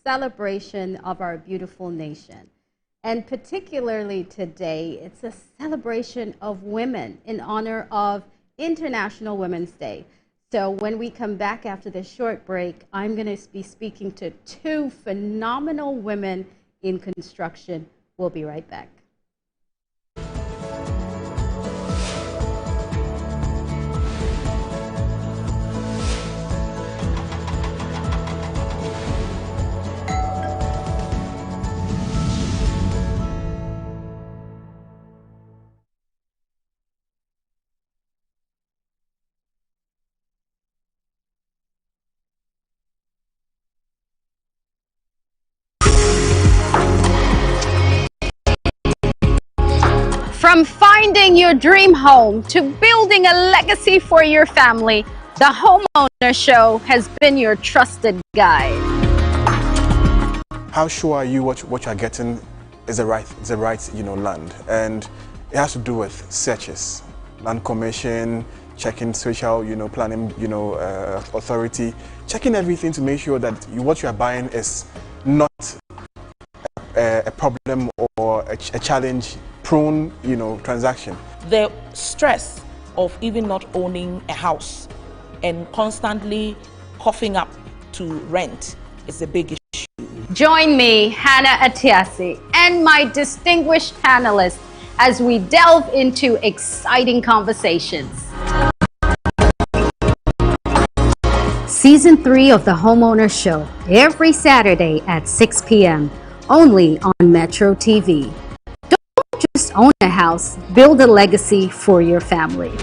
celebration of our beautiful nation. And particularly today, it's a celebration of women in honor of International Women's Day. So when we come back after this short break, I'm going to be speaking to two phenomenal women in construction. We'll be right back. From finding your dream home to building a legacy for your family, the Homeowner Show has been your trusted guide. How sure are you what you're getting is the right land? And it has to do with searches, land commission, checking social planning authority, checking everything to make sure that what you are buying is not a problem or a challenge prone transaction. The stress of even not owning a house and constantly coughing up to rent is a big issue. Join me, Hannah Atiasi, and my distinguished panelists as we delve into exciting conversations. Season 3 of the Homeowner Show, every Saturday at 6 p.m., only on Metro TV. Don't just own a house, build a legacy for your family.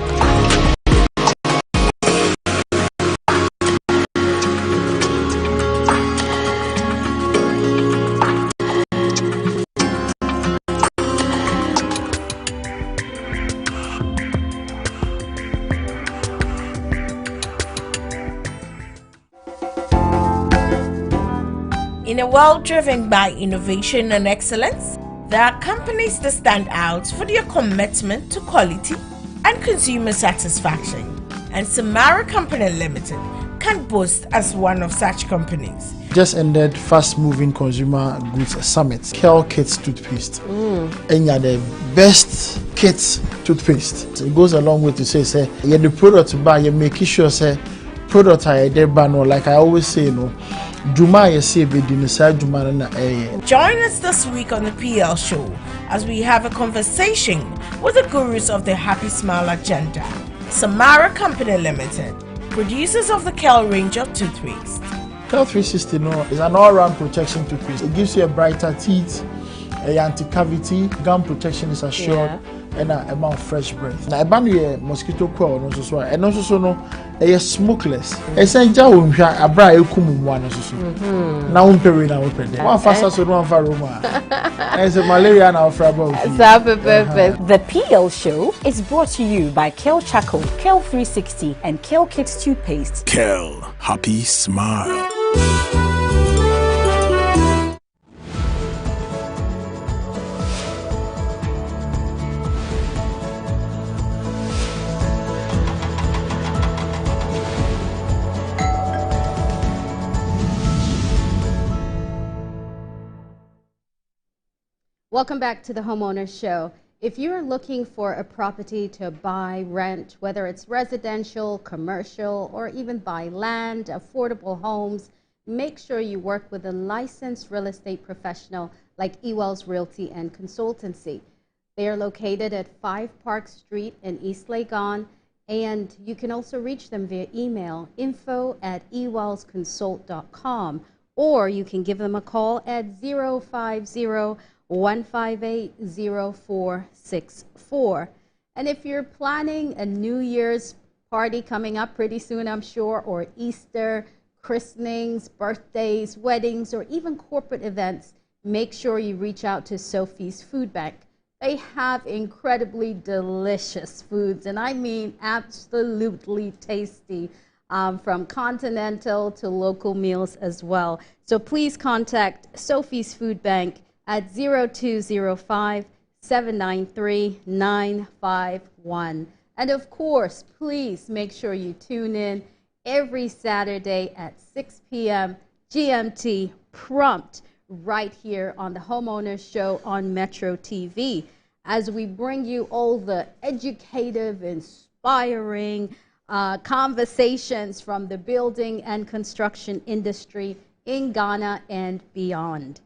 In a world driven by innovation and excellence, there are companies that stand out for their commitment to quality and consumer satisfaction. And Samara Company Limited can boast as one of such companies. Just ended fast-moving consumer goods summit. Kel Kids toothpaste. And you're the best kids toothpaste. It goes a long way to say you're the product to buy, you're making sure say product I did ban, like I always say, Join us this week on the PL Show as we have a conversation with the gurus of the Happy Smile agenda. Samara Company Limited, producers of the Kel range of toothpaste. Kel 360 is an all-round protection toothpaste. It gives you a brighter teeth, a anti-cavity, gum protection is assured, and a amount of fresh breath. Now, a mosquito coil, and also a smokeless. Essential a bra one now one faster so one for Roma. As a malaria now for about The PL Show is brought to you by Kel Charcoal, Kel 360, and Kel Kids toothpaste. Kel, happy smile. Welcome back to the Homeowner Show. If you're looking for a property to buy, rent, whether it's residential, commercial, or even buy land, affordable homes, make sure you work with a licensed real estate professional like Ewell's Realty and Consultancy. They are located at 5 Park Street in East Legon, and you can also reach them via email, info@ewellsconsult.com, or you can give them a call at 050-158-0464. And if you're planning a New Year's party coming up pretty soon, I'm sure, or Easter, christenings, birthdays, weddings, or even corporate events, make sure you reach out to Sophie's Food Bank. They have incredibly delicious foods, and I mean absolutely tasty, from continental to local meals as well. So please contact Sophie's Food Bank at 0205-793-951. And of course, please make sure you tune in every Saturday at 6 p.m. GMT prompt right here on the Homeowner Show on Metro TV, as we bring you all the educative, inspiring conversations from the building and construction industry in Ghana and beyond.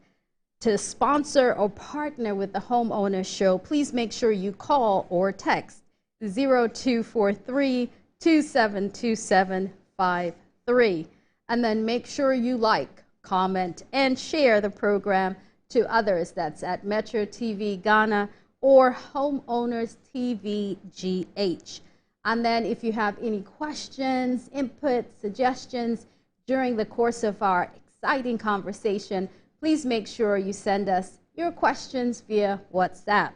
To sponsor or partner with the Homeowner Show, please make sure you call or text 0243-272753. And then make sure you like, comment, and share the program to others. That's at Metro TV Ghana or Homeowners TV GH. And then if you have any questions, input, suggestions during the course of our exciting conversation, please make sure you send us your questions via WhatsApp.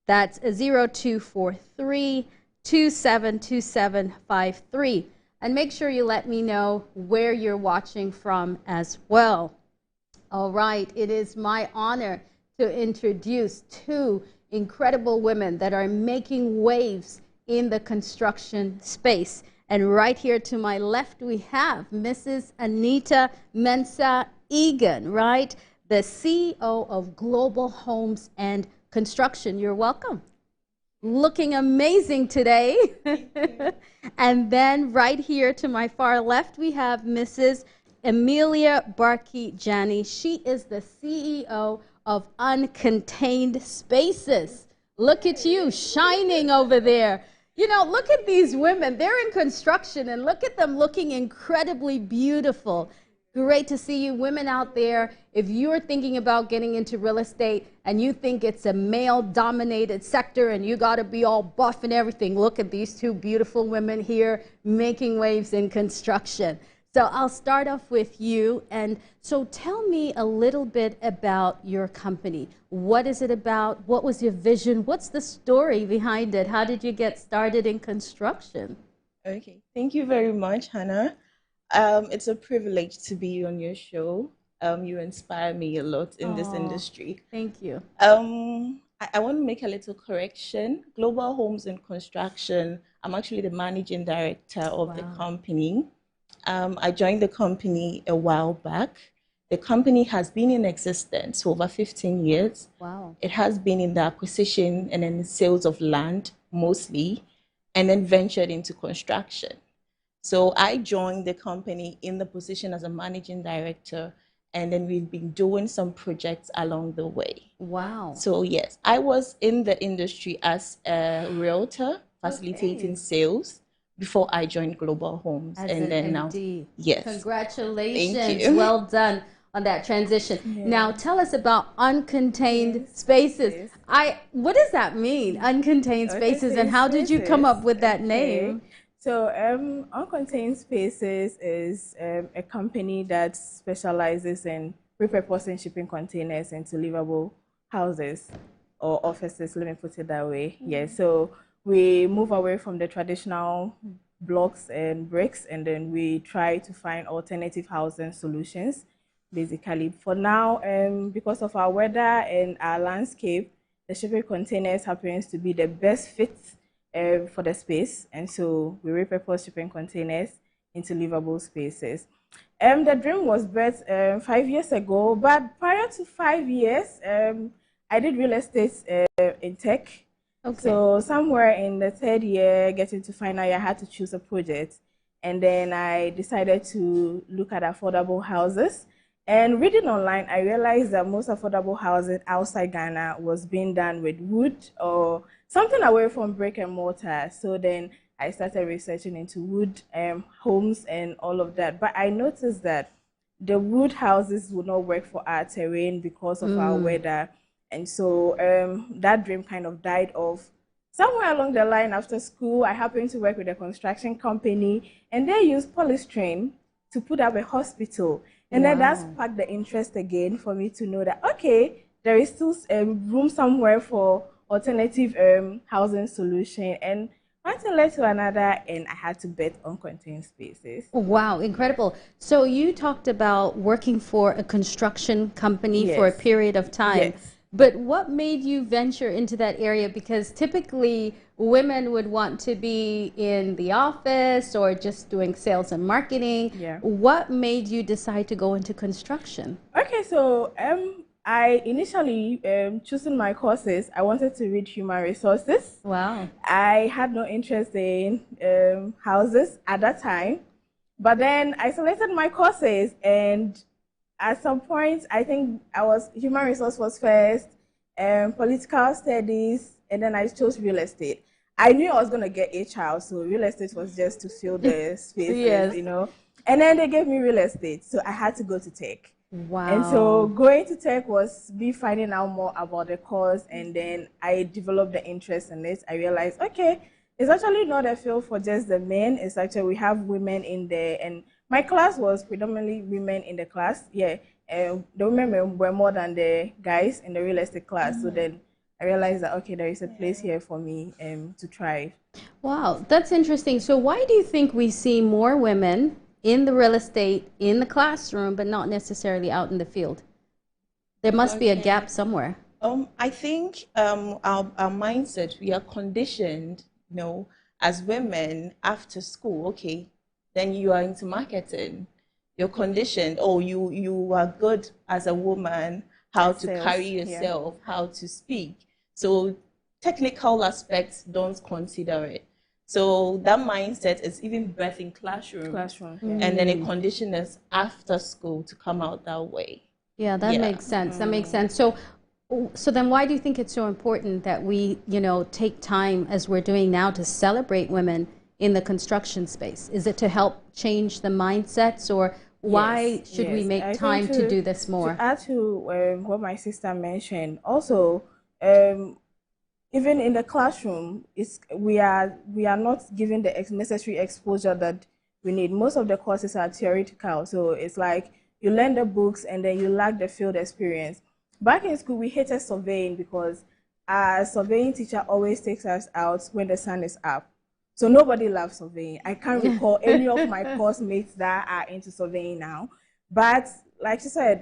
That's 0243-272753. And make sure you let me know where you're watching from as well. All right, it is my honor to introduce two incredible women that are making waves in the construction space. And right here to my left, we have Mrs. Anita Mensah Egan, right? The CEO of Global Homes and Construction. You're welcome. Looking amazing today. And then right here to my far left, we have Mrs. Emilia Barkey-Jani. She is the CEO of Uncontained Spaces. Look at you shining over there. You know, look at these women. They're in construction and look at them looking incredibly beautiful. Great to see you women out there. If you're thinking about getting into real estate and you think it's a male-dominated sector and you got to be all buff and everything, look at these two beautiful women here making waves in construction. So I'll start off with you. And so tell me a little bit about your company. What is it about? What was your vision? What's the story behind it? How did you get started in construction? Okay, thank you very much, Hannah. It's a privilege to be on your show. You inspire me a lot in this industry. Thank you. I want to make a little correction. Global Homes and Construction, I'm actually the managing director of the company. I joined the company a while back. The company has been in existence for over 15 years. Wow. It has been in the acquisition and in the sales of land mostly, and then ventured into construction. So I joined the company in the position as a managing director, and then we've been doing some projects along the way. Wow. So yes, I was in the industry as a realtor, facilitating sales before I joined Global Homes. And then now, yes. Congratulations. Thank you. Well done on that transition. Yeah. Now tell us about Uncontained Spaces. What does that mean, Uncontained Spaces, and how did you come up with that name? So Uncontained Spaces is a company that specializes in repurposing shipping containers into livable houses or offices, let me put it that way. Yeah, so we move away from the traditional blocks and bricks, and then we try to find alternative housing solutions, basically. For now, because of our weather and our landscape, the shipping containers happens to be the best fit for the space, and so we repurpose shipping containers into livable spaces. The dream was birthed 5 years ago, but prior to 5 years, I did real estate in tech. Okay. So somewhere in the third year, getting to final year, I had to choose a project, and then I decided to look at affordable houses. And reading online, I realized that most affordable housing outside Ghana was being done with wood or something away from brick and mortar. So then I started researching into wood homes and all of that. But I noticed that the wood houses would not work for our terrain because of our weather. And so that dream kind of died off. Somewhere along the line after school, I happened to work with a construction company, and they used polystyrene to put up a hospital. And then that sparked the interest again for me to know that, okay, there is still room somewhere for alternative housing solution. And one thing led to another, and I had to bet on Uncontained Spaces. Wow, incredible. So you talked about working for a construction company for a period of time. Yes. But what made you venture into that area? Because typically women would want to be in the office or just doing sales and marketing. Yeah. What made you decide to go into construction? Okay, so I initially choosing my courses, I wanted to read human resources. Wow. I had no interest in houses at that time, but then I selected my courses, and at some point, I think human resource was first, political studies, and then I chose real estate. I knew I was going to get HR, so real estate was just to fill the spaces, Yes. you know. And then they gave me real estate, so I had to go to tech. Wow. And so going to tech was me finding out more about the course, and then I developed the interest in it. I realized, okay, it's actually not a field for just the men. It's actually, we have women in there, and my class was predominantly women in the class. Yeah, the women were more than the guys in the real estate class. So then I realized that, okay, there is a place here for me to thrive. Wow, that's interesting. So why do you think we see more women in the real estate, in the classroom, but not necessarily out in the field? There must be a gap somewhere. I think our mindset, we are conditioned, you know, as women after school, okay, then you are into marketing. You're conditioned, oh, you are good as a woman, how to carry yourself, how to speak. So technical aspects, don't consider it. So that mindset is even birthed in classroom. And then it conditions us after school to come out that way. Yeah, that makes sense. That makes sense. So then why do you think it's so important that we, you know, take time, as we're doing now, to celebrate women in the construction space? Is it to help change the mindsets, or why should we make time to do this more? To add to what my sister mentioned, also, even in the classroom, we are not given the necessary exposure that we need. Most of the courses are theoretical, so it's like you learn the books and then you lack the field experience. Back in school, we hated surveying because our surveying teacher always takes us out when the sun is up. So nobody loves surveying. I can't recall any of my course mates that are into surveying now. But like she said,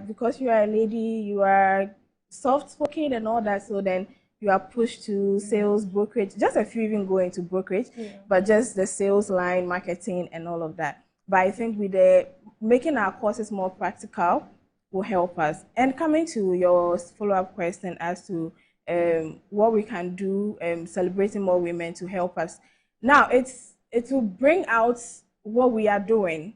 because you are a lady, you are soft-spoken and all that, so then you are pushed to sales, brokerage. Just a few even go into brokerage, but just the sales line, marketing, and all of that. But I think with making our courses more practical will help us. And coming to your follow-up question as to what we can do, celebrating more women to help us. Now, it will bring out what we are doing.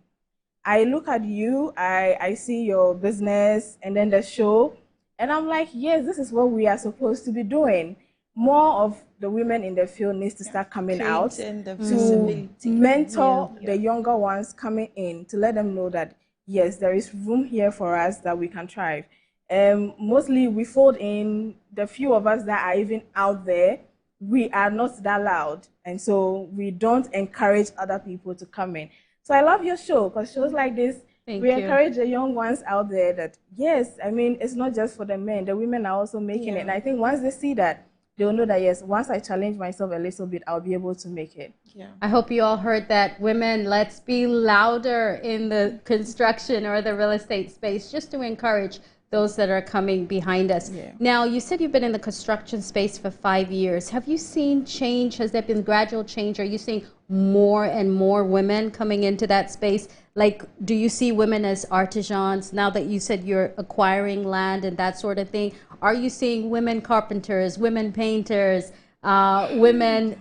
I look at you, I see your business and then the show, and I'm like, yes, this is what we are supposed to be doing. More of the women in the field needs to start coming out to mentor the younger ones coming in, to let them know that, yes, there is room here for us, that we can thrive. Mostly we fold in the few of us that are even out there. We are not that loud, and so we don't encourage other people to come in. So I love your show, because shows like this, we encourage the young ones out there that, yes, I mean, it's not just for the men, the women are also making it. And I think once they see that, they'll know that, yes, once I challenge myself a little bit, I'll be able to make it. I hope you all heard that. Women, let's be louder in the construction or the real estate space, just to encourage those that are coming behind us. Now, you said you've been in the construction space for 5 years. Have you seen change? Has there been gradual change? Are you seeing more and more women coming into that space? Like, do you see women as artisans now that you said you're acquiring land and that sort of thing? Are you seeing women carpenters, women painters, women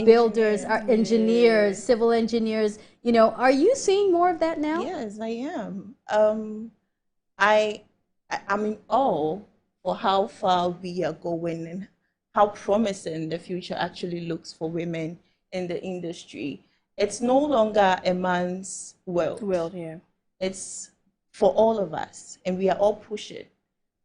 builders, engineers, civil engineers? You know, are you seeing more of that now? Yes, I am. I'm in awe for how far we are going and how promising the future actually looks for women in the industry. It's no longer a man's world. It's for all of us, and we are all pushing.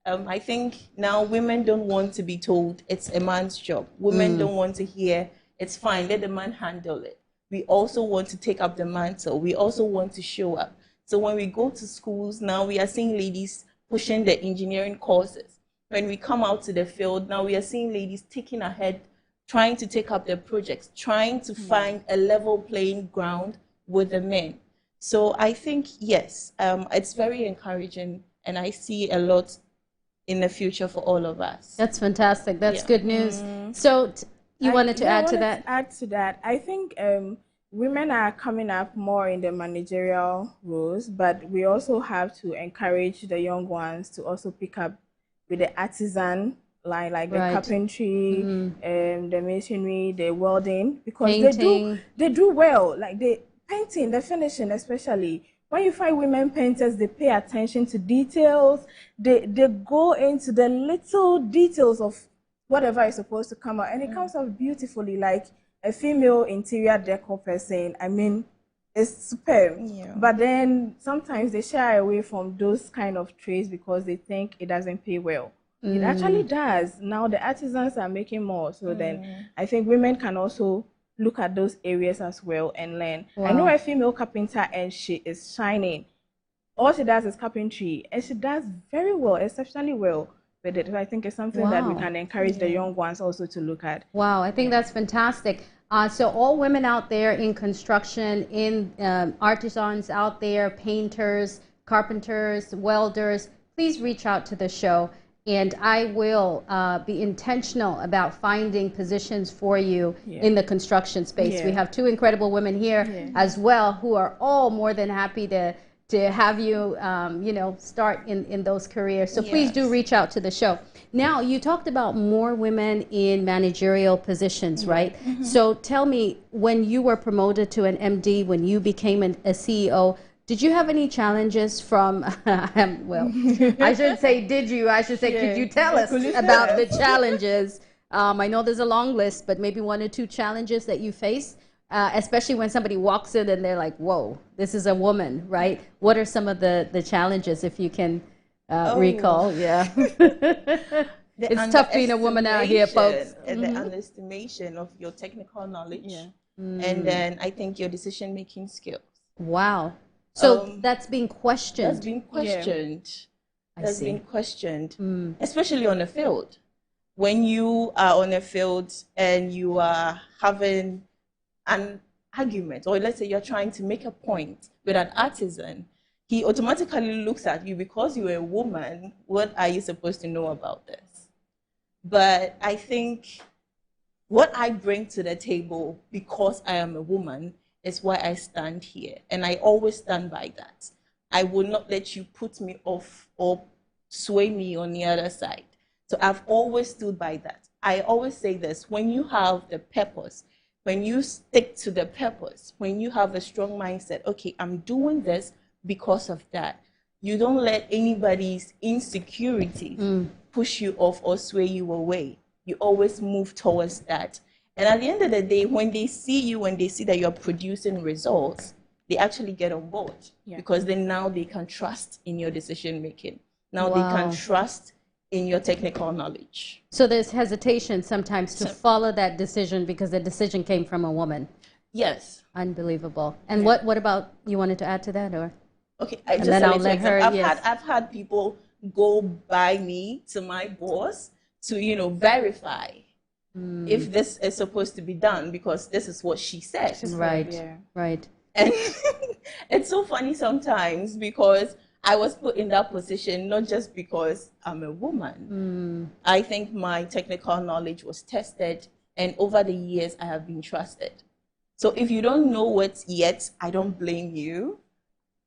I think now women don't want to be told it's a man's job. Women don't want to hear, it's fine, let the man handle it. We also want to take up the mantle. We also want to show up. So when we go to schools now, we are seeing ladies pushing the engineering courses. When we come out to the field, now we are seeing ladies taking ahead, trying to take up their projects, trying to find a level playing ground with the men. So I think, yes, it's very encouraging, and I see a lot in the future for all of us. That's fantastic. That's good news. So you wanted to add to that? Add to that. I think women are coming up more in the managerial roles, but we also have to encourage the young ones to also pick up with the artisan line, like the carpentry, the masonry, the welding, because they do well. Like the painting, the finishing, especially. When you find women painters, they pay attention to details. They go into the little details of whatever is supposed to come out, and it comes out beautifully. Like a female interior decor person, I mean, it's superb. Yeah. But then sometimes they shy away from those kind of trades because they think it doesn't pay well. It actually does. Now the artisans are making more, so then I think women can also look at those areas as well and learn. I know a female carpenter and she is shining. All she does is carpentry, and she does very well, exceptionally well with it. So I think it's something that we can encourage the young ones also to look at. Wow, I think that's fantastic. So all women out there in construction, in artisans out there, painters, carpenters, welders, please reach out to the show. And I will be intentional about finding positions for you in the construction space. We have two incredible women here as well who are all more than happy to have you, you know, start in those careers. So please do reach out to the show. Now, you talked about more women in managerial positions, right? So tell me, when you were promoted to an MD, when you became a CEO, did you have any challenges from, well, I shouldn't say did you, I should say could you tell us about the challenges? I know there's a long list, but maybe one or two challenges that you face, especially when somebody walks in and they're like, whoa, this is a woman, right? What are some of the challenges, if you can recall? Yeah. It's tough being a woman out here, folks. And the underestimation of your technical knowledge. And then I think your decision-making skills. Wow. So that's being questioned. That's being questioned. That's being questioned, especially on the field. When you are on a field and you are having an argument, or let's say you're trying to make a point with an artisan, he automatically looks at you because you're a woman. What are you supposed to know about this? But I think what I bring to the table, because I am a woman, is why I stand here. And I always stand by that. I will not let you put me off or sway me on the other side. So I've always stood by that. I always say this: when you have the purpose, when you stick to the purpose, when you have a strong mindset, okay, I'm doing this because of that, you don't let anybody's insecurities push you off or sway you away. You always move towards that. And at the end of the day, when they see you, when they see that you're producing results, they actually get on board because then now they can trust in your decision making. Now they can trust in your technical knowledge. So there's hesitation sometimes to follow that decision because the decision came from a woman. Yes. Unbelievable. And what about, you wanted to add to that, or? Okay, I've had people go by me to my boss to, you know, verify if this is supposed to be done because this is what she said. Right, right. And it's so funny sometimes because I was put in that position not just because I'm a woman. I think my technical knowledge was tested, and over the years I have been trusted. So if you don't know it yet, I don't blame you.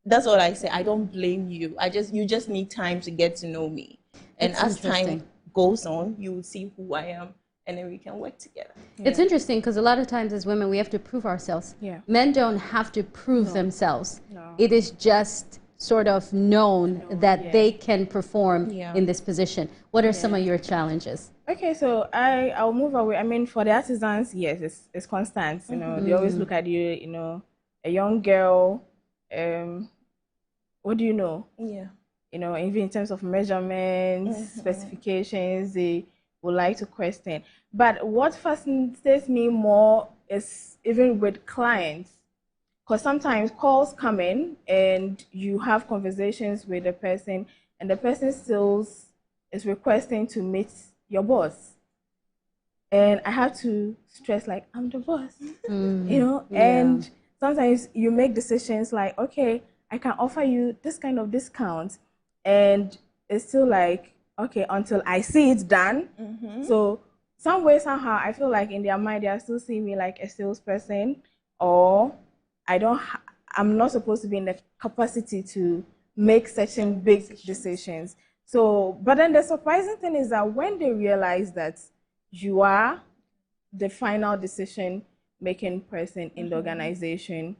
That's what I say. I don't blame you. You just need time to get to know me. And as time goes on, you will see who I am, and then we can work together. It's interesting because a lot of times as women, we have to prove ourselves. Men don't have to prove themselves. It is just sort of known that they can perform in this position. What are some of your challenges? Okay, so I'll move away. I mean, for the artisans, yes, it's constant. You know, they always look at you, you know, a young girl, what do you know? You know, even in terms of measurements, specifications, they would like to question. But what fascinates me more is even with clients, because sometimes calls come in and you have conversations with the person, and the person still is requesting to meet your boss. And I have to stress, like, I'm the boss, you know, and sometimes you make decisions like, okay, I can offer you this kind of discount, and it's still like, okay, until I see it done. So some way, somehow, I feel like in their mind, they are still seeing me like a salesperson, or I'm not supposed to be in the capacity to make certain big decisions. So, but then the surprising thing is that when they realize that you are the final decision making person in the organization,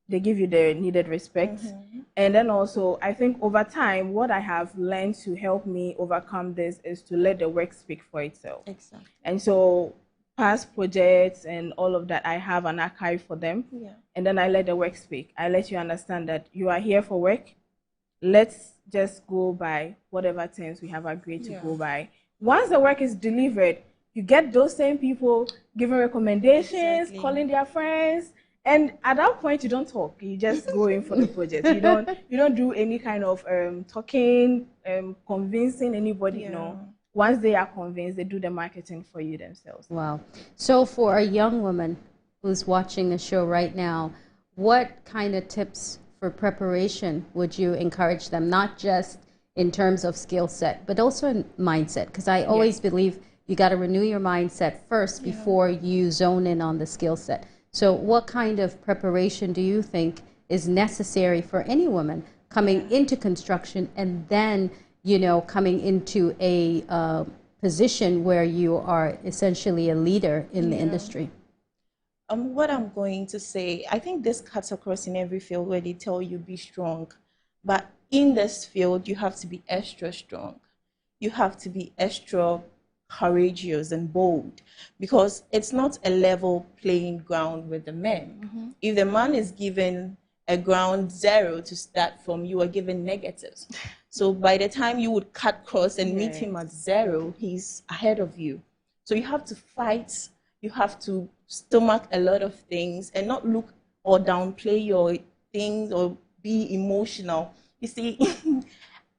they give you the needed respect. And then also, I think over time, what I have learned to help me overcome this is to let the work speak for itself. Exactly. And so past projects and all of that, I have an archive for them. And then I let the work speak. I let you understand that you are here for work. Let's just go by whatever terms we have agreed to go by. Once the work is delivered, you get those same people giving recommendations, calling their friends, and at that point you don't talk. You just go in for the project. You don't do any kind of talking, convincing anybody. No. Once they are convinced, they do the marketing for you themselves. Wow. So for a young woman who's watching the show right now, what kind of tips for preparation would you encourage them, not just in terms of skill set, but also in mindset? Because I always believe you got to renew your mindset first before you zone in on the skill set. So what kind of preparation do you think is necessary for any woman coming into construction and then, you know, coming into a position where you are essentially a leader in the industry? What I'm going to say, I think this cuts across in every field where they tell you be strong. But in this field, you have to be extra strong. You have to be extra courageous and bold, because it's not a level playing ground with the men. If the man is given a ground 0 to start from, you are given negatives. So by the time you would cut cross and meet him at 0, he's ahead of you. So you have to fight. You have to stomach a lot of things and not look or downplay your things or be emotional. You see,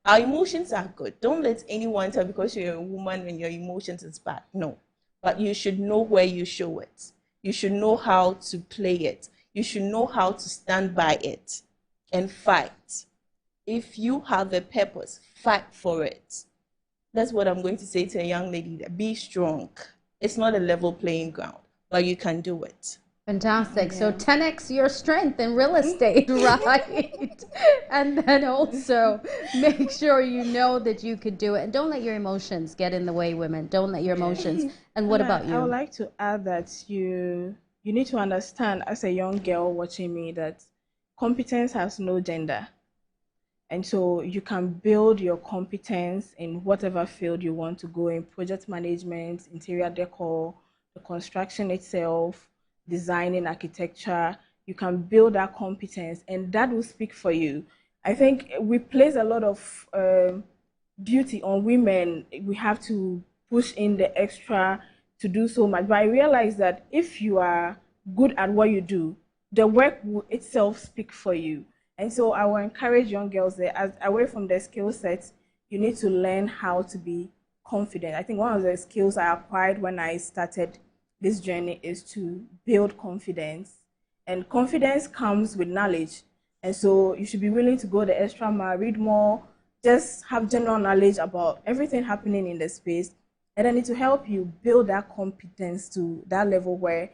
our emotions are good. Don't let anyone tell because you're a woman and your emotions is bad. No. But you should know where you show it. You should know how to play it. You should know how to stand by it and fight. If you have a purpose, fight for it. That's what I'm going to say to a young lady. Be strong. It's not a level playing ground, but you can do it. Fantastic. So 10x your strength in real estate, right? And then also make sure you know that you could do it. And don't let your emotions get in the way, women. Don't let your emotions. And what about you? I would like to add that you need to understand, as a young girl watching me, that competence has no gender. And so you can build your competence in whatever field you want to go in: project management, interior decor, the construction itself, designing, architecture. You can build that competence and that will speak for you. I think we place a lot of duty on women. We have to push in the extra to do so much. But I realize that if you are good at what you do, the work will itself speak for you. And so I will encourage young girls that, as away from the skill sets, you need to learn how to be confident. I think one of the skills I acquired when I started this journey is to build confidence. And confidence comes with knowledge. And so you should be willing to go the extra mile, read more, just have general knowledge about everything happening in the space. And then it will help you build that competence to that level where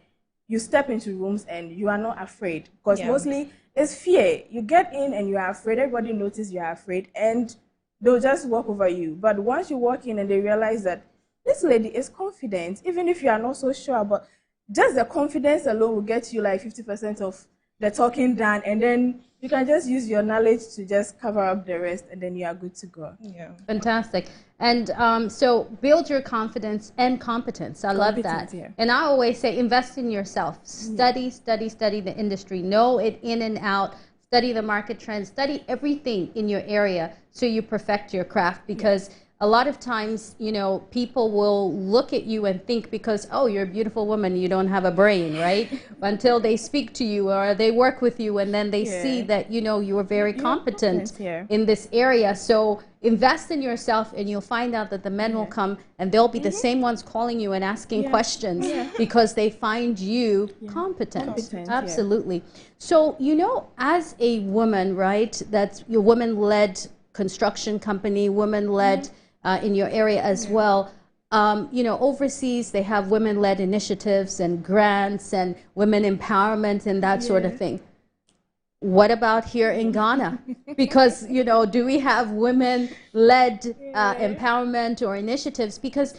you step into rooms and you are not afraid. Because mostly it's fear. You get in and you are afraid. Everybody notices you are afraid and they'll just walk over you. But once you walk in and they realize that this lady is confident, even if you are not so sure, but just the confidence alone will get you like 50% of the talking done, and then you can just use your knowledge to just cover up the rest, and then you are good to go. Yeah. Fantastic. And so build your confidence and competence. I love that. Yeah. And I always say invest in yourself. Study, study, study the industry. Know it in and out. Study the market trends. Study everything in your area so you perfect your craft, because a lot of times, you know, people will look at you and think because, oh, you're a beautiful woman, you don't have a brain, right? Until they speak to you or they work with you and then they see that, you know, you are very competent in this area. So invest in yourself and you'll find out that the men will come and they'll be the same ones calling you and asking questions because they find you competent. Absolutely. So, you know, as a woman, right, that's your woman-led construction company, woman-led in your area as well. You know, overseas they have women-led initiatives and grants and women empowerment and that sort of thing. What about here in Ghana? Because, you know, do we have women-led empowerment or initiatives? Because,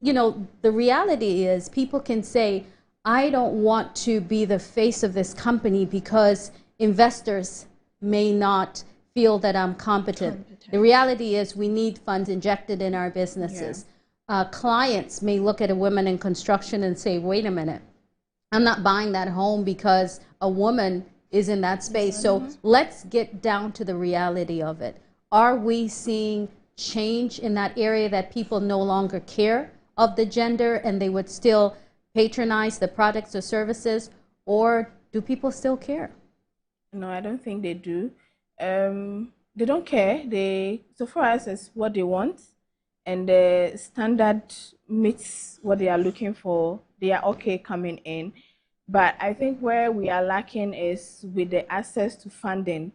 you know, the reality is people can say, I don't want to be the face of this company because investors may not feel that I'm competent. The reality is we need funds injected in our businesses. Clients may look at a woman in construction and say, wait a minute, I'm not buying that home because a woman is in that space. So let's get down to the reality of it. Are we seeing change in that area that people no longer care of the gender and they would still patronize the products or services, or do people still care? No, I don't think they do. They don't care. So far as it's what they want and the standard meets what they are looking for, they are okay coming in. But I think where we are lacking is with the access to funding.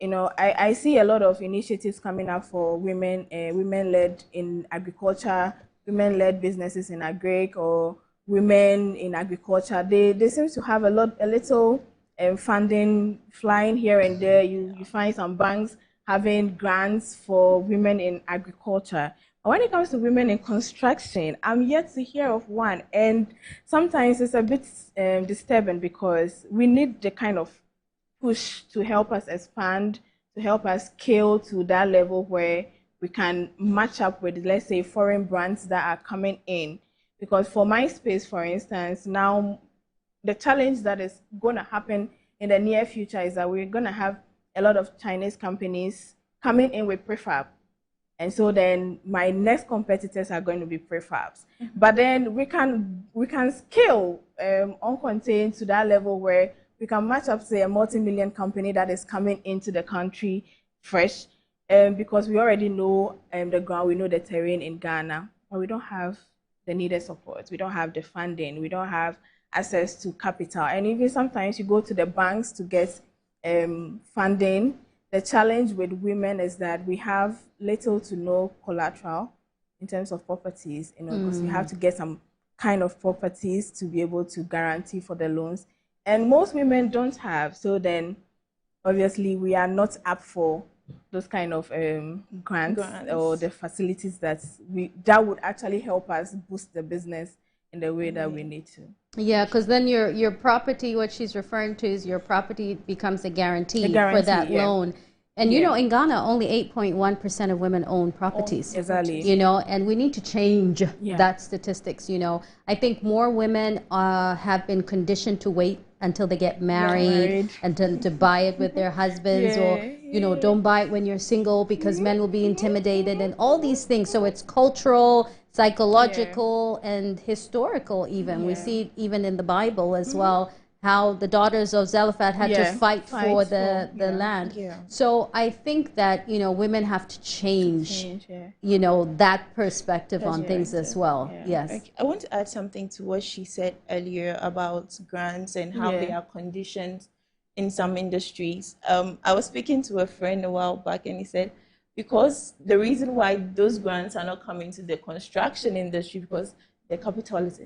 You know, I see a lot of initiatives coming up for women, women-led in agriculture, women-led businesses in agric, or women in agriculture. They seem to have a little funding flying here and there. You find some banks having grants for women in agriculture. But when it comes to women in construction, I'm yet to hear of one. And sometimes it's a bit disturbing because we need the kind of push to help us expand, to help us scale to that level where we can match up with, let's say, foreign brands that are coming in. Because for my space, for instance, now the challenge that is going to happen in the near future is that we're going to have a lot of Chinese companies coming in with prefab. And so then my next competitors are going to be prefabs. But then we can scale Uncontained to that level where we can match up, say, a multi-million company that is coming into the country fresh, because we already know the ground, we know the terrain in Ghana, but we don't have the needed support. We don't have the funding. We don't have access to capital. And even sometimes you go to the banks to get funding. The challenge with women is that we have little to no collateral in terms of properties, you know, because you have to get some kind of properties to be able to guarantee for the loans. And most women don't have. So then obviously we are not up for those kind of grants or the facilities that would actually help us boost the business in the way that we need to. Yeah, because then your property, what she's referring to is your property becomes a guarantee for that loan. And you know, in Ghana, only 8.1% of women own properties. Exactly. You know, and we need to change that statistics. You know, I think more women have been conditioned to wait until they get married and to buy it with their husbands, or you know, don't buy it when you're single because men will be intimidated and all these things. So it's cultural, psychological, and historical even. We see it even in the Bible as well, how the daughters of Zelophehad had to fight for the land. So I think that, you know, women have to change you know, that perspective on things as well. Yes. I want to add something to what she said earlier about grants and how they are conditioned in some industries. I was speaking to a friend a while back and he said, because the reason why those grants are not coming to the construction industry because the capital is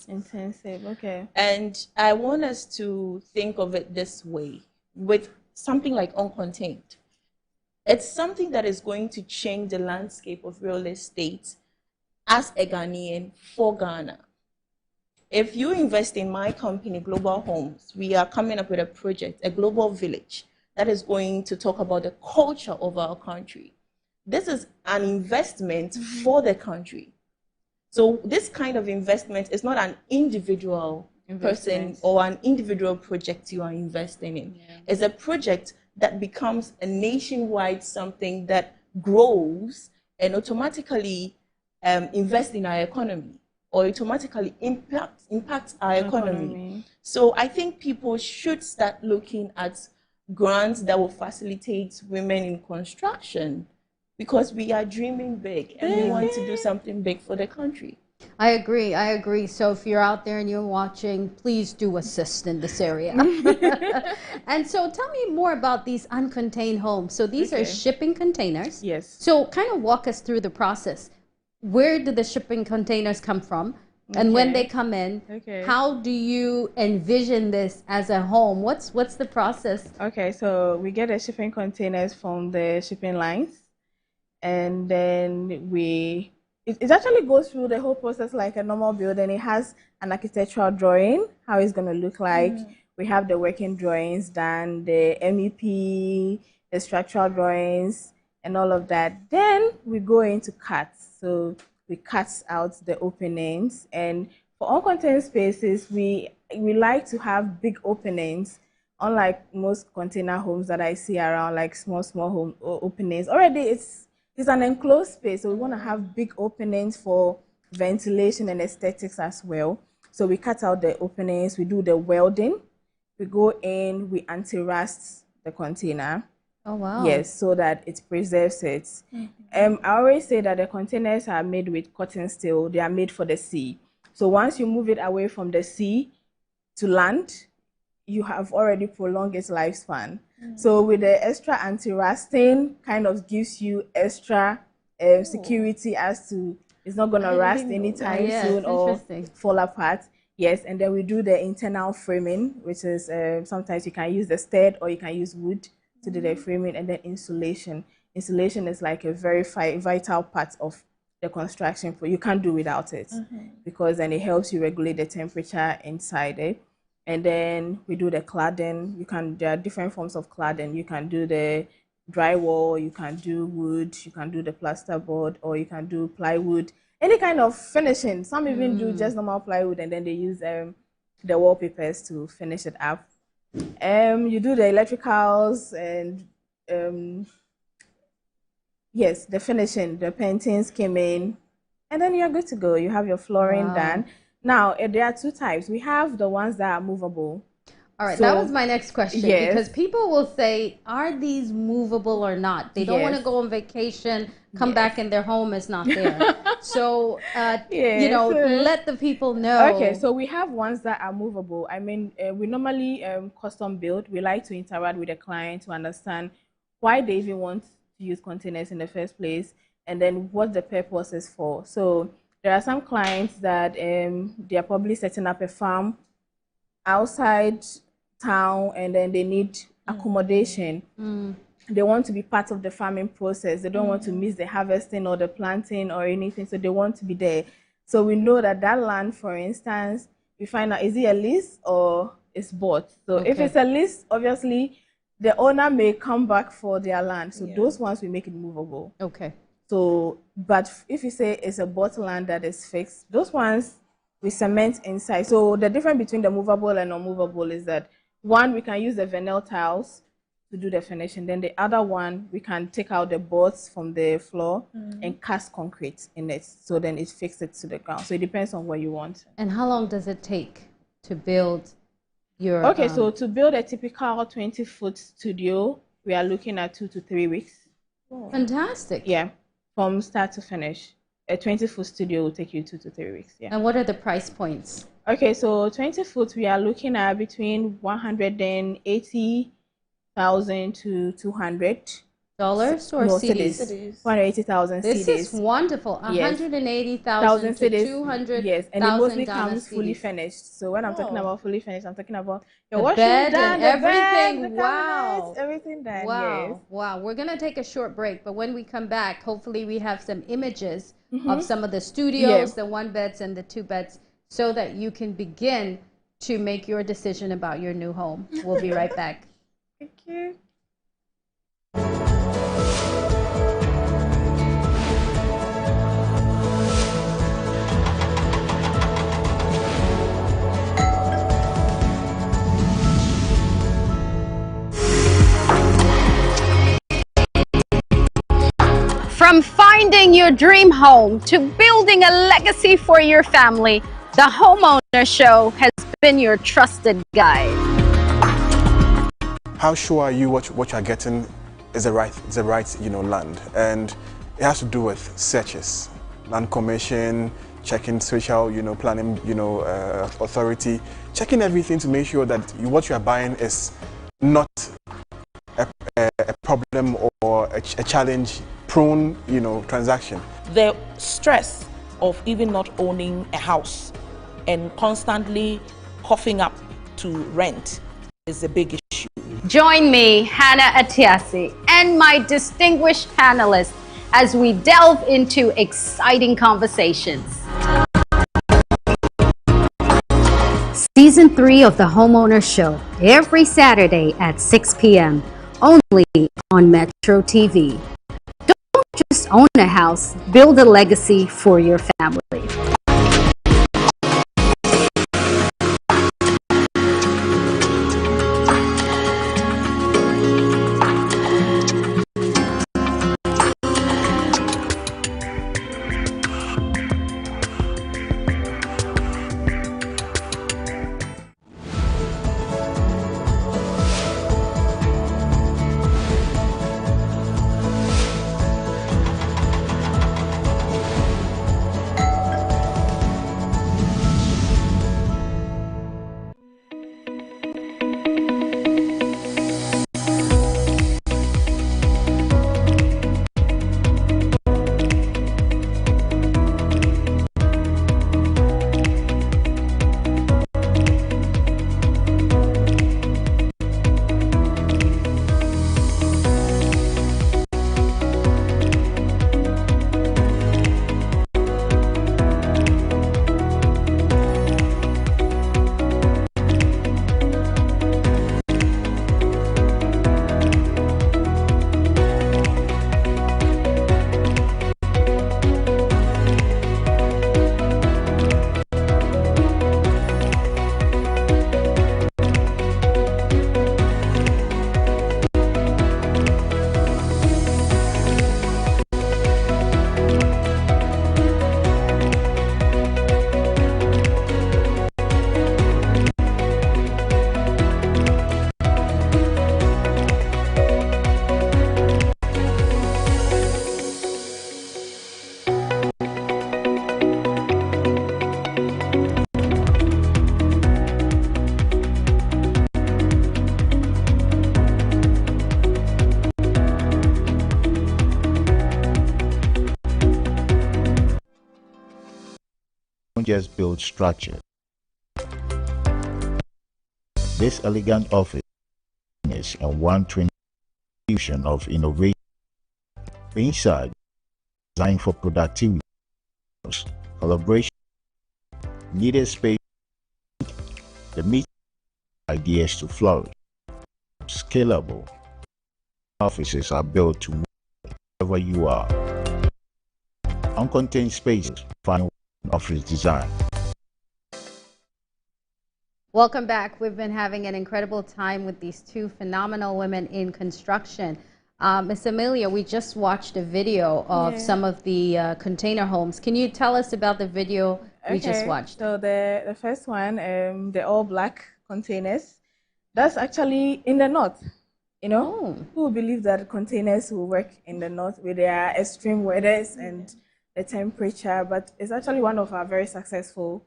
intensive. Okay. And I want us to think of it this way with something like Uncontained. It's something that is going to change the landscape of real estate as a Ghanaian for Ghana. If you invest in my company, Global Homes, we are coming up with a project, a global village, that is going to talk about the culture of our country. This is an investment for the country. So this kind of investment is not an individual person or an individual project you are investing in. It's a project that becomes a nationwide something that grows and automatically invest in our economy or automatically impacts our economy. So I think people should start looking at grants that will facilitate women in construction, because we are dreaming big and we want to do something big for the country. I agree. I agree. So if you're out there and you're watching, please do assist in this area. And so tell me more about these uncontained homes. So these are shipping containers. Yes. So kind of walk us through the process. Where do the shipping containers come from? And when they come in, how do you envision this as a home? What's the process? Okay, so we get the shipping containers from the shipping lines, and then it actually goes through the whole process like a normal building. It has an architectural drawing, how it's going to look like. We have the working drawings done, the MEP, the structural drawings, and all of that. Then we go into cuts. So we cut out the openings, and for uncontained spaces, we like to have big openings, unlike most container homes that I see around, like small home openings. Already it's an enclosed space, so we want to have big openings for ventilation and aesthetics as well. So we cut out the openings, we do the welding, we go in, we anti-rust the container. Oh, wow. Yes, so that it preserves it. I always say that the containers are made with cotton steel. They are made for the sea. So once you move it away from the sea to land, you have already prolonged its lifespan. So with the extra anti-rusting, kind of gives you extra security as to it's not going to rust anytime soon or fall apart. Yes, and then we do the internal framing, which is sometimes you can use the stud or you can use wood to do the framing, and then insulation. Insulation is like a very vital part of the construction. You can't do without it because then it helps you regulate the temperature inside it. And then we do the cladding. There are different forms of cladding. You can do the drywall, you can do wood, you can do the plasterboard, or you can do plywood. Any kind of finishing. Some even do just normal plywood, and then they use the wallpapers to finish it up. You do the electricals and yes, the finishing, the painting, skimming, and then you're good to go. You have your flooring done. Now, there are two types. We have the ones that are movable. All right, that was my next question, because people will say, are these movable or not? They don't want to go on vacation, come back and their home is not there. So, you know, let the people know. Okay, so we have ones that are movable. I mean, we normally custom build. We like to interact with the client to understand why they even want to use containers in the first place, and then what the purpose is for. So there are some clients that they are probably setting up a farm outside town, and then they need accommodation. They want to be part of the farming process. They don't want to miss the harvesting or the planting or anything, so they want to be there. So we know that land, for instance, we find out, is it a lease or it's bought? So if it's a lease, obviously the owner may come back for their land. So those ones we make it movable. Okay. So, but if you say it's a bought land that is fixed, those ones we cement inside. So the difference between the movable and non-movable is that one, we can use the vinyl tiles to do the finishing. Then the other one, we can take out the boards from the floor and cast concrete in it. So then it fixes it to the ground. So it depends on what you want. And how long does it take to build your... Okay, so to build a typical 20-foot studio, we are looking at 2 to 3 weeks. Fantastic. Yeah, from start to finish. A 20-foot studio will take you 2 to 3 weeks. Yeah. And what are the price points? Okay, so 20 foot, we are looking at between 180,000 to $200 or cedis? 180,000 cedis. This is wonderful. 180,000 to 200,000. Yes, and it mostly comes fully finished. So when I'm talking about fully finished, I'm talking about your washroom bed done, and everything. The Wow, everything done. Wow, yes. Wow. We're gonna take a short break, but when we come back, hopefully we have some images of some of the studios, the 1 beds and the 2 beds, so that you can begin to make your decision about your new home. We'll be right back. Thank you. From finding your dream home to building a legacy for your family, the Homeowner Show has been your trusted guide. How sure are you what you're getting is the right land? And it has to do with searches. land commission, checking social, planning, authority, checking everything to make sure that what you are buying is not a problem or a challenge-prone, transaction. The stress of even not owning a house and constantly coughing up to rent is a big issue. Join me, Hannah Atiasi, and my distinguished panelists as we delve into exciting conversations. Season 3 of the Homeowner Show, every Saturday at 6 p.m., only on Metro TV. Don't just own a house, build a legacy for your family. Just build structure. This elegant office is a 120 fusion of innovation. Inside, designed for productivity, collaboration, needed space, the meet ideas to flourish. Scalable offices are built to work wherever you are. Uncontained spaces find office design. Welcome back. We've been having an incredible time with these two phenomenal women in construction. Ms. Amelia, we just watched a video of some of the container homes. Can you tell us about the video we just watched? So the first one, the all black containers, that's actually in the north. Who believe that containers will work in the north with their extreme weathers and the temperature, but it's actually one of our very successful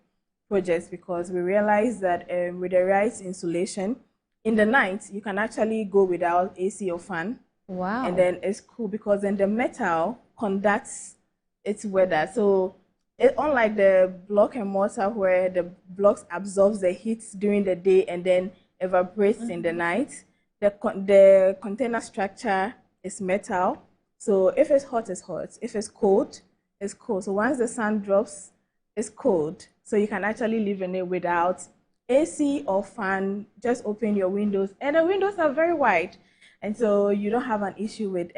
projects because we realized that with the right insulation, in the night, you can actually go without AC or fan. Wow. And then it's cool because then the metal conducts its weather. So unlike the block and mortar where the blocks absorbs the heat during the day and then evaporates in the night, the container structure is metal. So if it's hot, it's hot. If it's cold, it's cold. So once the sun drops, it's cold. So you can actually live in it without AC or fan. Just open your windows. And the windows are very wide. And so you don't have an issue with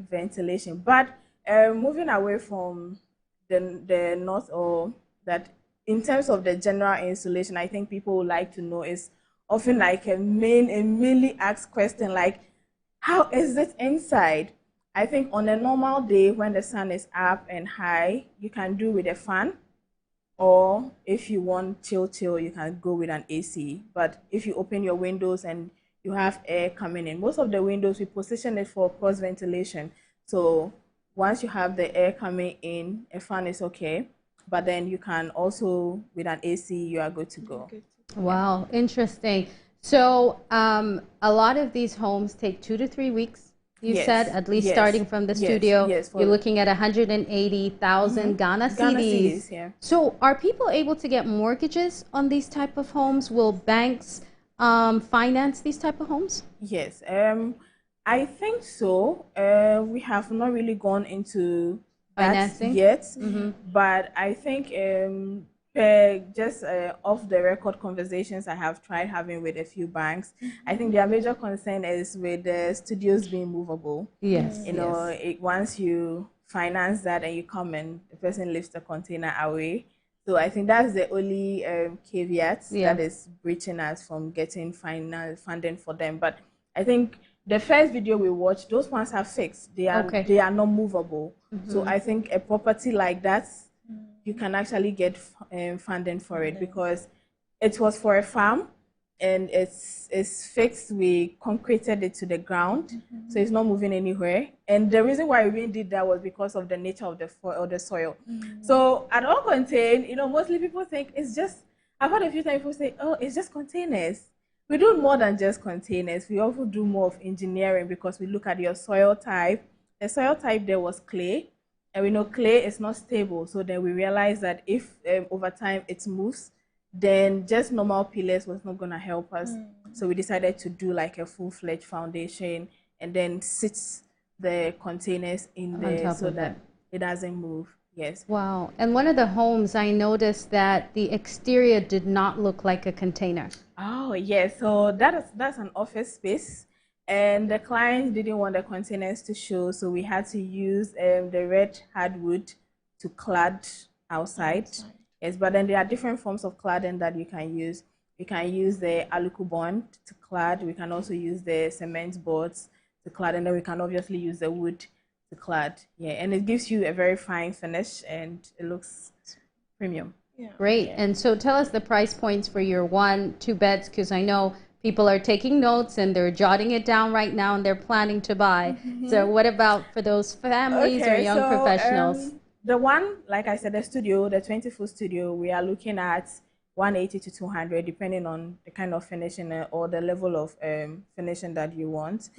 ventilation. But moving away from the north, or that in terms of the general insulation, I think people would like to know is often like a mainly asked question, like, how is it inside? I think on a normal day when the sun is up and high, you can do with a fan, or if you want chill, you can go with an AC. But if you open your windows and you have air coming in, most of the windows we position it for cross ventilation. So once you have the air coming in, a fan is okay. But then you can also, with an AC, you are good to go. Wow, interesting. So a lot of these homes take 2 to 3 weeks. You said, at least starting from the studio, you're looking at 180,000 Ghana cedis. Yeah. So are people able to get mortgages on these type of homes? Will banks finance these type of homes? Yes, I think so. We have not really gone into financing yet, but I think just off the record conversations I have tried having with a few banks, I think their major concern is with the studios being movable. Yes. You know, once you finance that and you come and the person lifts the container away. So I think that's the only caveat that is breaching us from getting final funding for them. But I think the first video we watched, those ones are fixed. They are not movable. So I think a property like that, you can actually get funding for it because it was for a farm and it's fixed. We concreted it to the ground, so it's not moving anywhere. And the reason why we did that was because of the nature of the soil. So at Uncontained, you know, mostly people think it's just. I've heard a few times people say, "Oh, it's just containers." We do more than just containers. We also do more of engineering because we look at your soil type. The soil type there was clay. And we know clay is not stable, so then we realized that if over time it moves, then just normal pillars was not going to help us. So we decided to do like a full-fledged foundation and then sit the containers in there so that it doesn't move. Yes. Wow. And one of the homes, I noticed that the exterior did not look like a container. Oh, yes. So that's an office space. And the client didn't want the containers to show, so we had to use the red hardwood to clad outside. Yes, but then there are different forms of cladding that you can use. You can use the aluku bond to clad. We can also use the cement boards to clad, and then we can obviously use the wood to clad. Yeah, and it gives you a very fine finish, and it looks premium. Yeah. Great. Yeah. And so tell us the price points for your 1-2 beds, because I know people are taking notes and they're jotting it down right now and they're planning to buy. So what about for those families or young professionals? The one, like I said, the studio, the 20-foot studio, we are looking at 180 to 200, depending on the kind of finishing or the level of finishing that you want.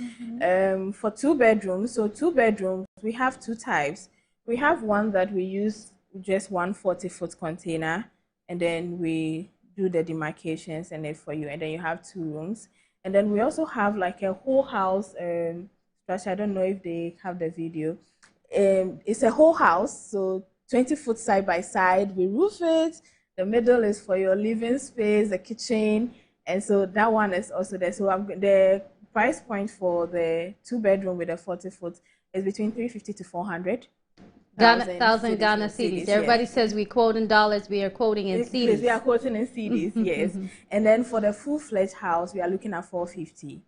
For 2 bedrooms, so 2 bedrooms, we have 2 types. We have one that we use just 1 40-foot container, and then we do the demarcations and it for you, and then you have 2 rooms. And then we also have like a whole house structure. I don't know if they have the video. It's a whole house, so 20 foot side by side. We roof it. The middle is for your living space, the kitchen, and so that one is also there. So the price point for the 2 bedroom with a 40 foot is between 350 to 400. Thousand Ghana cedis. Everybody says we quote in dollars. We are quoting in cedis. We are quoting in cedis, yes. And then for the full-fledged house, we are looking at 450.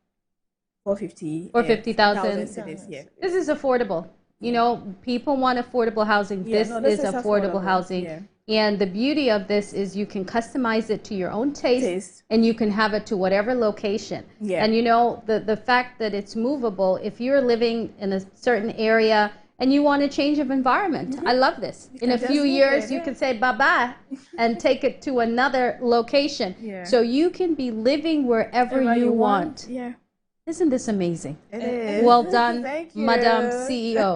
450,000 cedis. Yeah. This is affordable. You know, people want affordable housing. This is affordable housing. Yeah. And the beauty of this is you can customize it to your own taste. And you can have it to whatever location. Yeah. And you know, the fact that it's movable, if you're living in a certain area and you want a change of environment, I love this. In a few years, you can say bye-bye and take it to another location. Yeah. So you can be living wherever you want. Yeah. Isn't this amazing? It is. Well done, Madam CEO.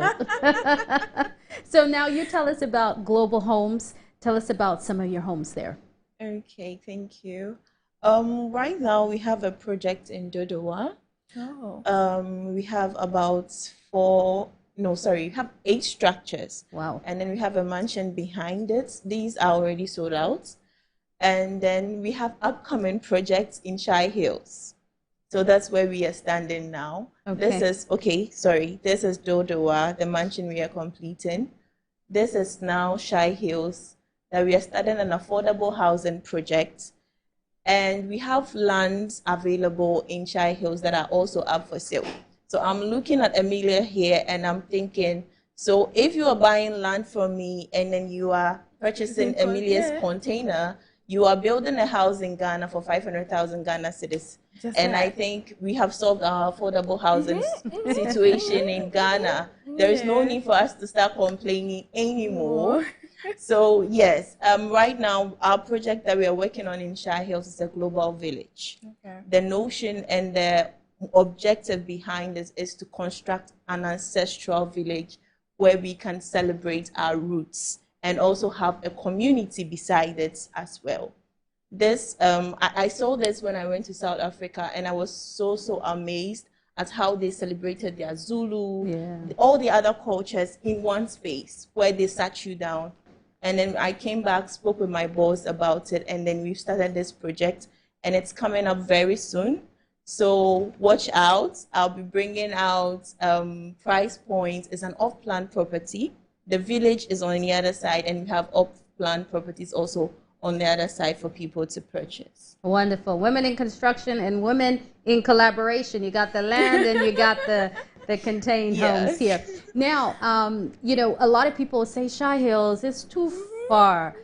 So now you tell us about Global Homes. Tell us about some of your homes there. Okay, thank you. Right now we have a project in Dodowa. Oh. We have about we have 8 structures. Wow. And then we have a mansion behind it. These are already sold out. And then we have upcoming projects in Shy Hills. So that's where we are standing now. Okay. This is Dodowa, the mansion we are completing. This is now Shy Hills, that we are starting an affordable housing project. And we have lands available in Shy Hills that are also up for sale. So I'm looking at Amelia here and I'm thinking, so if you are buying land from me and then you are purchasing Amelia's container, you are building a house in Ghana for 500,000 Ghana cedis. And I think we have solved our affordable housing situation in Ghana. There is no need for us to start complaining anymore. So yes, right now our project that we are working on in Shire Hills is a global village. The notion and the objective behind this is to construct an ancestral village where we can celebrate our roots and also have a community beside it as well. This I saw this when I went to South Africa, and I was so amazed at how they celebrated their Zulu, all the other cultures in one space where they sat you down. And then I came back, spoke with my boss about it, and then we've started this project, and it's coming up very soon. So watch out. I'll be bringing out price point. It's an off-plan property. The village is on the other side, and we have off-plan properties also on the other side for people to purchase. Wonderful. Women in construction and women in collaboration. You got the land and you got the contained homes here. Now, you know, a lot of people say Shire Hills is too far.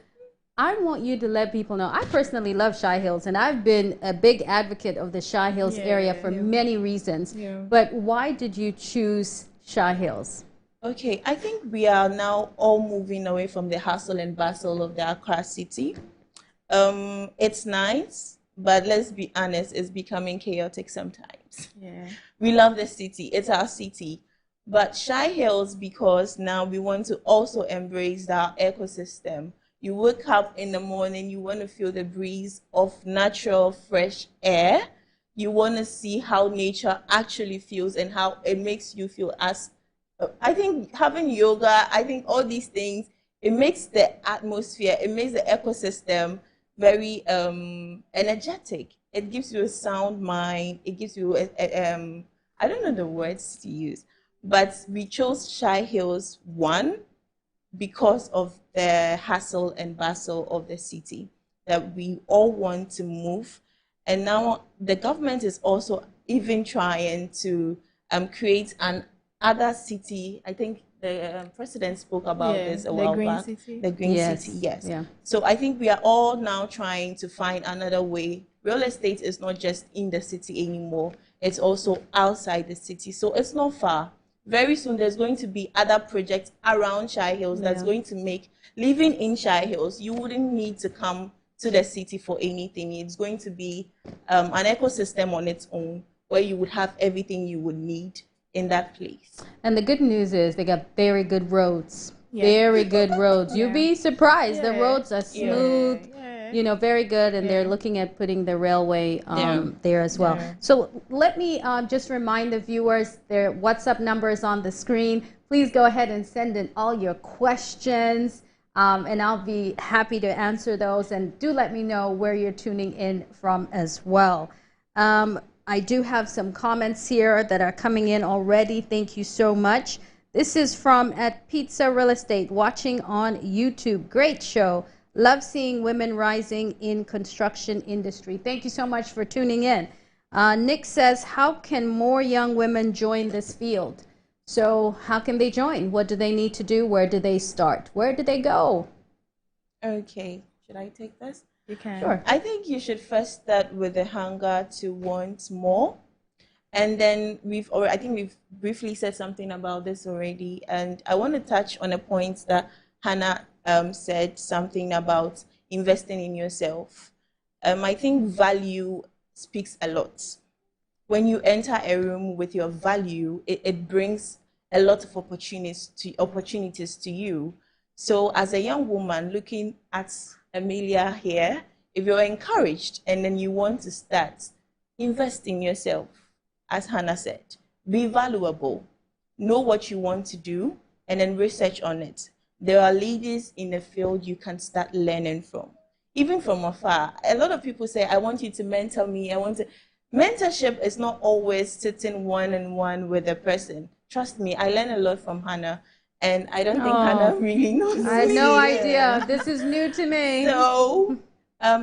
I want you to let people know, I personally love Shire Hills, and I've been a big advocate of the Shire Hills area for many reasons. But why did you choose Shire Hills? Okay, I think we are now all moving away from the hustle and bustle of the Accra city. It's nice, but let's be honest, it's becoming chaotic sometimes. We love the city, it's our city. But Shire Hills, because now we want to also embrace that ecosystem. You wake up in the morning, you want to feel the breeze of natural, fresh air. You want to see how nature actually feels and how it makes you feel. As I think having yoga, I think all these things, it makes the atmosphere, it makes the ecosystem very energetic. It gives you a sound mind. It gives you I don't know the words to use, but we chose Shire Hills because of the hustle and bustle of the city, that we all want to move. And now the government is also even trying to create an other city. I think the president spoke about this a while back. The green city, yes. So I think we are all now trying to find another way. Real estate is not just in the city anymore. It's also outside the city. So it's not far. Very soon there's going to be other projects around Shire Hills that's going to make living in Shire Hills, you wouldn't need to come to the city for anything. It's going to be an ecosystem on its own where you would have everything you would need in that place. And the good news is they got very good roads. Very good roads. You'll be surprised. The roads are smooth, you know, very good, and they're looking at putting the railway there as well. So let me just remind the viewers, their WhatsApp number is on the screen. Please go ahead and send in all your questions, and I'll be happy to answer those. And do let me know where you're tuning in from as well. I do have some comments here that are coming in already. Thank you so much. This is from at Pizza Real Estate, watching on YouTube. Great show. Love seeing women rising in construction industry. Thank you so much for tuning in. Nick says, how can more young women join this field? So how can they join? What do they need to do? Where do they start? Where do they go? Okay, should I take this? You can. Sure. I think you should first start with the hunger to want more. And then I think we've briefly said something about this already. And I want to touch on a point that Hannah said something about investing in yourself. I think value speaks a lot. When you enter a room with your value, it brings a lot of opportunities to you. So as a young woman looking at Amelia here, if you're encouraged and then you want to start, invest in yourself. As Hannah said, be valuable, know what you want to do, and then research on it. There are ladies in the field you can start learning from, even from afar. A lot of people say, I want you to mentor me. Mentorship is not always sitting one-on-one with a person. Trust me, I learn a lot from Hannah, and I don't think Hannah really knows I had no idea. This is new to me. So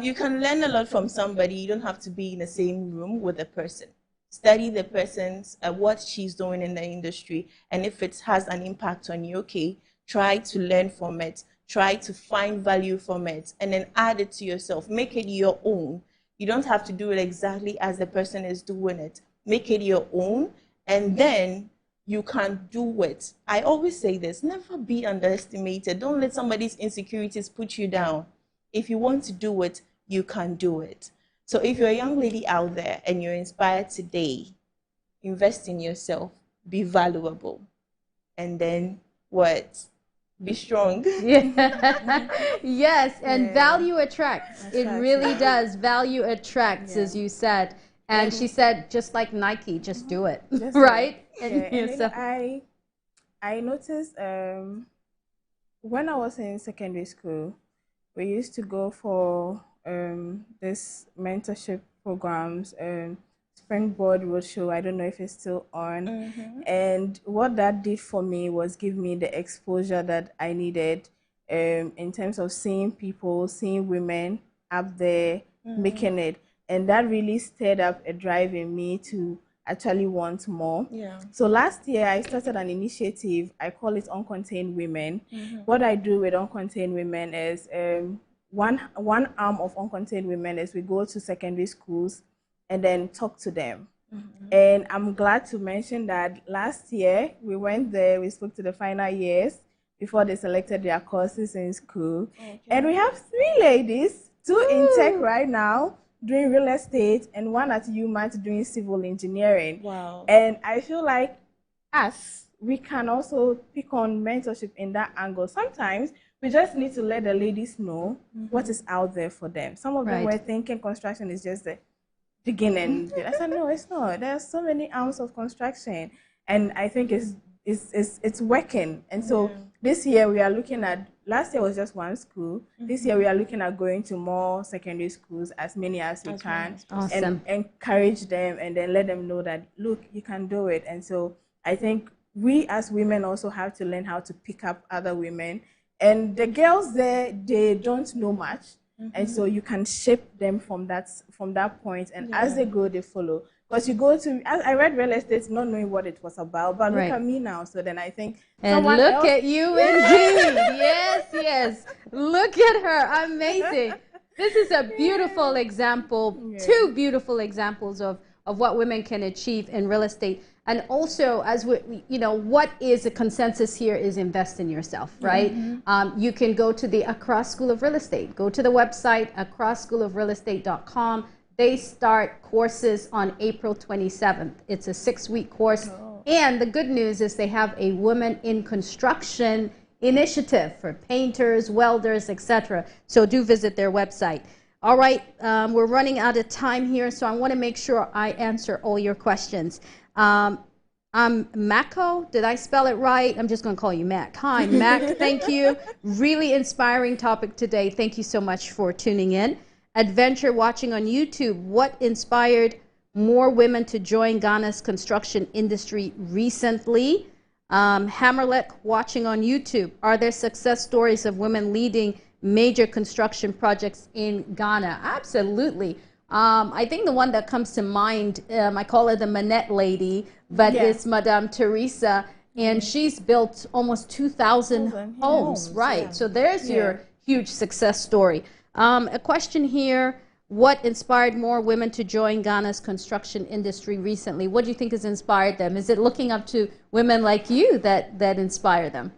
you can learn a lot from somebody. You don't have to be in the same room with a person. Study the person's, what she's doing in the industry, and if it has an impact on you, okay, try to learn from it, try to find value from it, and then add it to yourself, make it your own. You don't have to do it exactly as the person is doing it. Make it your own, and then you can do it. I always say this, never be underestimated. Don't let somebody's insecurities put you down. If you want to do it, you can do it. So if you're a young lady out there and you're inspired today, invest in yourself, be valuable, and then what? Be strong. Yeah. Yes, and value attracts. It really does. Value attracts, as you said. And she said, just like Nike, just do it, right? And I noticed when I was in secondary school, we used to go for this mentorship programs, Springboard Roadshow. I don't know if it's still on. And what that did for me was give me the exposure that I needed in terms of seeing people, seeing women up there making it. And that really stirred up a drive in me to actually want more. So last year, I started an initiative. I call it Uncontained Women. What I do with Uncontained Women is one arm of Uncontained Women is we go to secondary schools and then talk to them. And I'm glad to mention that last year, we went there, we spoke to the final years before they selected their courses in school. And we have 3 ladies, 2 in tech right now, doing real estate, and 1 at UMass doing civil engineering. Wow. And I feel like we can also pick on mentorship in that angle. Sometimes we just need to let the ladies know what is out there for them. Some of them were thinking construction is just the beginning. I said, no, it's not. There are so many arms of construction, and I think it's working. And so this year we are looking at, last year was just 1 school. This year we are looking at going to more secondary schools, as many as we can, and encourage them, and then let them know that, look, you can do it. And so I think we as women also have to learn how to pick up other women. And the girls there, they don't know much. And so you can shape them from that point. And as they go, they follow. Because you go to, I read real estate not knowing what it was about, but look at me now. So then I think, and look at you indeed. Yes. Look at her. Amazing. This is a beautiful example, 2 beautiful examples of what women can achieve in real estate. And also, as what is a consensus here is invest in yourself, right? You can go to the Accra School of Real Estate. Go to the website, accraschoolofrealestate.com. They start courses on April 27th. It's a 6-week course. And the good news is they have a Women in Construction initiative for painters, welders, etc. So do visit their website. All right, we're running out of time here, so I want to make sure I answer all your questions. Mako, did I spell it right? I'm just going to call you Mac. Hi, Mac. Thank you. Really inspiring topic today. Thank you so much for tuning in. Adventure watching on YouTube. What inspired more women to join Ghana's construction industry recently? Hammerleck watching on YouTube. Are there success stories of women leading major construction projects in Ghana? Absolutely. I think the one that comes to mind, I call her the Manette lady, but it's Madame Teresa, and she's built almost 2,000 homes, right? So there's your huge success story. A question here, what inspired more women to join Ghana's construction industry recently? What do you think has inspired them? Is it looking up to women like you that inspire them?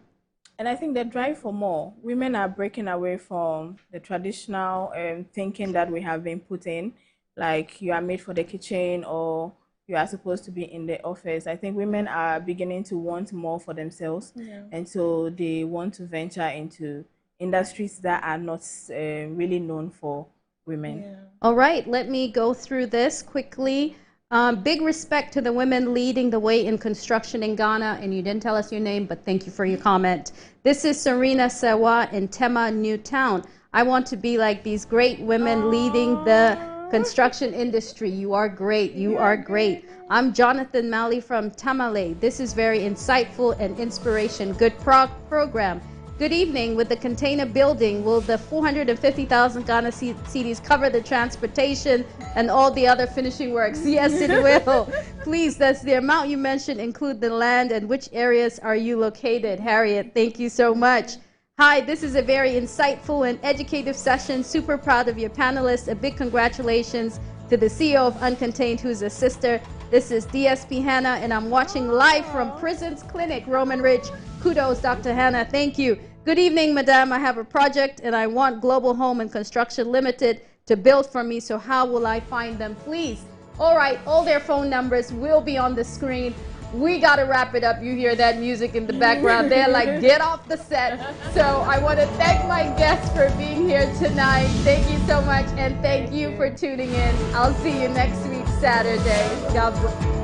And I think the drive for more. Women are breaking away from the traditional thinking that we have been put in, like you are made for the kitchen or you are supposed to be in the office. I think women are beginning to want more for themselves, and so they want to venture into industries that are not really known for women. All right, let me go through this quickly. Big respect to the women leading the way in construction in Ghana, and you didn't tell us your name, but thank you for your comment. This is Serena Sewa in Tema, Newtown. I want to be like these great women leading the construction industry. You are great. You are great. I'm Jonathan Malley from Tamale. This is very insightful and inspiration. Good program. Good evening. With the container building, will the 450,000 Ghana cedis cover the transportation and all the other finishing works? Yes, it will. Please, does the amount you mentioned include the land, and which areas are you located? Harriet, thank you so much. Hi, this is a very insightful and educative session. Super proud of your panelists. A big congratulations to the CEO of Uncontained, who's a sister. This is DSP Hannah, and I'm watching live from Prisons Clinic, Roman Ridge. Kudos, Dr. Hannah. Thank you. Good evening, madam. I have a project, and I want Global Home and Construction Limited to build for me, so how will I find them, please? All right, all their phone numbers will be on the screen. We got to wrap it up. You hear that music in the background. They're like, get off the set. So I want to thank my guests for being here tonight. Thank you so much, and thank you for tuning in. I'll see you next week, Saturday. God bless.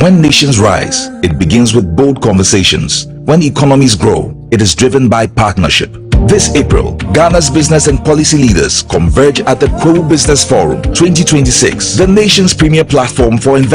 When nations rise, it begins with bold conversations. When economies grow, it is driven by partnership. This April, Ghana's business and policy leaders converge at the Pro Business Forum 2026, the nation's premier platform for investment.